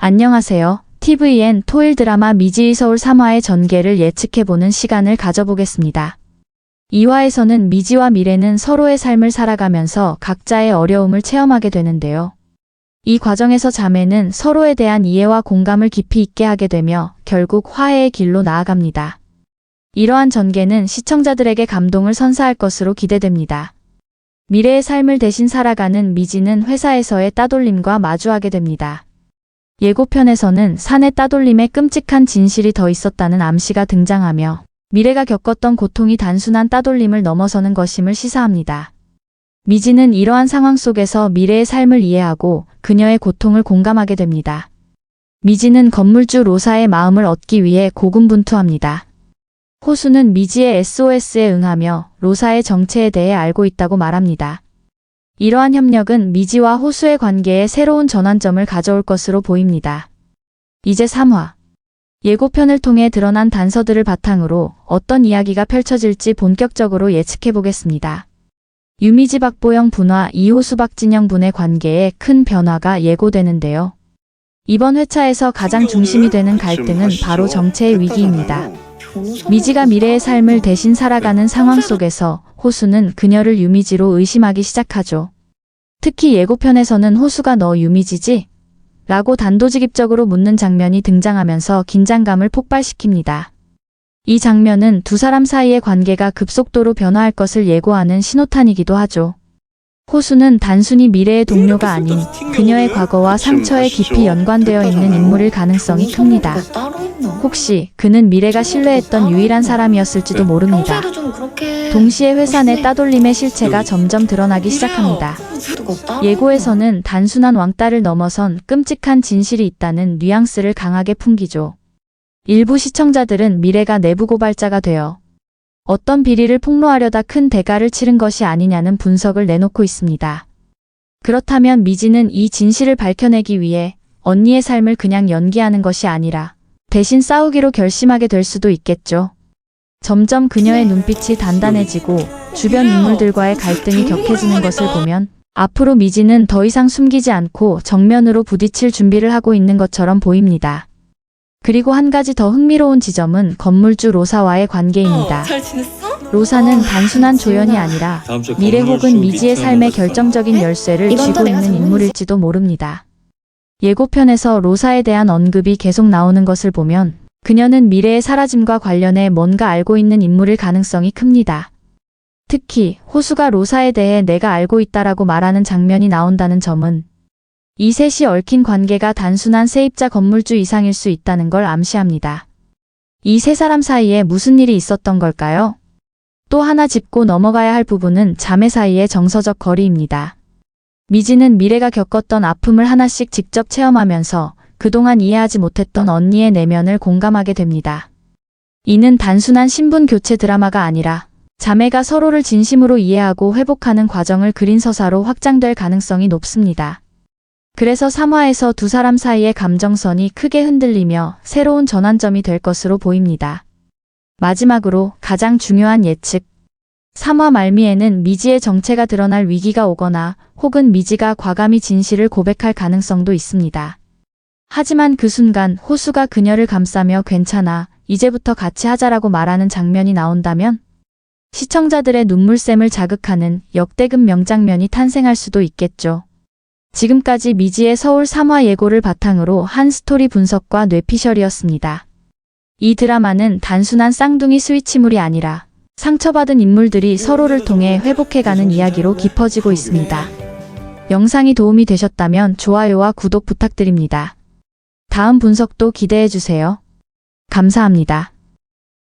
안녕하세요. tvN 토일 드라마 미지의 서울 3화의 전개를 예측해보는 시간을 가져보겠습니다. 2화에서는 미지와 미래는 서로의 삶을 살아가면서 각자의 어려움을 체험하게 되는데요. 이 과정에서 자매는 서로에 대한 이해와 공감을 깊이 있게 하게 되며 결국 화해의 길로 나아갑니다. 이러한 전개는 시청자들에게 감동을 선사할 것으로 기대됩니다. 미래의 삶을 대신 살아가는 미지는 회사에서의 따돌림과 마주하게 됩니다. 예고편에서는 사내 따돌림에 끔찍한 진실이 더 있었다는 암시가 등장하며 미래가 겪었던 고통이 단순한 따돌림을 넘어서는 것임을 시사합니다. 미지는 이러한 상황 속에서 미래의 삶을 이해하고 그녀의 고통을 공감하게 됩니다. 미지는 건물주 로사의 마음을 얻기 위해 고군분투합니다. 호수는 미지의 SOS에 응하며 로사의 정체에 대해 알고 있다고 말합니다. 이러한 협력은 미지와 호수의 관계에 새로운 전환점을 가져올 것으로 보입니다. 이제 3화. 예고편을 통해 드러난 단서들을 바탕으로 어떤 이야기가 펼쳐질지 본격적으로 예측해보겠습니다. 유미지 박보영 분과 이호수 박진영 분의 관계에 큰 변화가 예고되는데요. 이번 회차에서 가장 중심이 되는 갈등은 바로 정체의 위기입니다. 미지가 미래의 삶을 대신 살아가는 상황 속에서 호수는 그녀를 유미지로 의심하기 시작하죠. 특히 예고편에서는 호수가 너 유미지지? 라고 단도직입적으로 묻는 장면이 등장하면서 긴장감을 폭발시킵니다. 이 장면은 두 사람 사이의 관계가 급속도로 변화할 것을 예고하는 신호탄이기도 하죠. 호수는 단순히 미래의 동료가 아닌 그녀의 과거와 상처에 깊이 연관되어 있는 인물일 가능성이 큽니다. 혹시 그는 미래가 신뢰했던 유일한 사람이었을지도 모릅니다. 동시에 회사 내 따돌림의 실체가 점점 드러나기 시작합니다. 예고에서는 단순한 왕따를 넘어선 끔찍한 진실이 있다는 뉘앙스를 강하게 풍기죠. 일부 시청자들은 미래가 내부 고발자가 되어 어떤 비리를 폭로하려다 큰 대가를 치른 것이 아니냐는 분석을 내놓고 있습니다. 그렇다면 미지는 이 진실을 밝혀내기 위해 언니의 삶을 그냥 연기하는 것이 아니라 대신 싸우기로 결심하게 될 수도 있겠죠. 점점 그녀의 눈빛이 단단해지고 주변 인물들과의 갈등이 격해지는 것을 보면 앞으로 미지는 더 이상 숨기지 않고 정면으로 부딪힐 준비를 하고 있는 것처럼 보입니다. 그리고 한 가지 더 흥미로운 지점은 건물주 로사와의 관계입니다. 로사는 단순한 조연이 아니라 미래 혹은 미지의 삶의 결정적인 열쇠를 쥐고 있는 인물일지도 모릅니다. 예고편에서 로사에 대한 언급이 계속 나오는 것을 보면 그녀는 미래의 사라짐과 관련해 뭔가 알고 있는 인물일 가능성이 큽니다. 특히 호수가 로사에 대해 내가 알고 있다라고 말하는 장면이 나온다는 점은 이 셋이 얽힌 관계가 단순한 세입자 건물주 이상일 수 있다는 걸 암시합니다. 이 세 사람 사이에 무슨 일이 있었던 걸까요? 또 하나 짚고 넘어가야 할 부분은 자매 사이의 정서적 거리입니다. 미지는 미래가 겪었던 아픔을 하나씩 직접 체험하면서 그동안 이해하지 못했던 언니의 내면을 공감하게 됩니다. 이는 단순한 신분 교체 드라마가 아니라 자매가 서로를 진심으로 이해하고 회복하는 과정을 그린 서사로 확장될 가능성이 높습니다. 그래서 3화에서 두 사람 사이의 감정선이 크게 흔들리며 새로운 전환점이 될 것으로 보입니다. 마지막으로 가장 중요한 예측. 3화 말미에는 미지의 정체가 드러날 위기가 오거나 혹은 미지가 과감히 진실을 고백할 가능성도 있습니다. 하지만 그 순간 호수가 그녀를 감싸며 괜찮아, 이제부터 같이 하자라고 말하는 장면이 나온다면 시청자들의 눈물샘을 자극하는 역대급 명장면이 탄생할 수도 있겠죠. 지금까지 미지의 서울 3화 예고를 바탕으로 한 스토리 분석과 뇌피셜이었습니다. 이 드라마는 단순한 쌍둥이 스위치물이 아니라 상처받은 인물들이 서로를 통해 회복해가는 이야기로 깊어지고 있습니다. 영상이 도움이 되셨다면 좋아요와 구독 부탁드립니다. 다음 분석도 기대해주세요. 감사합니다.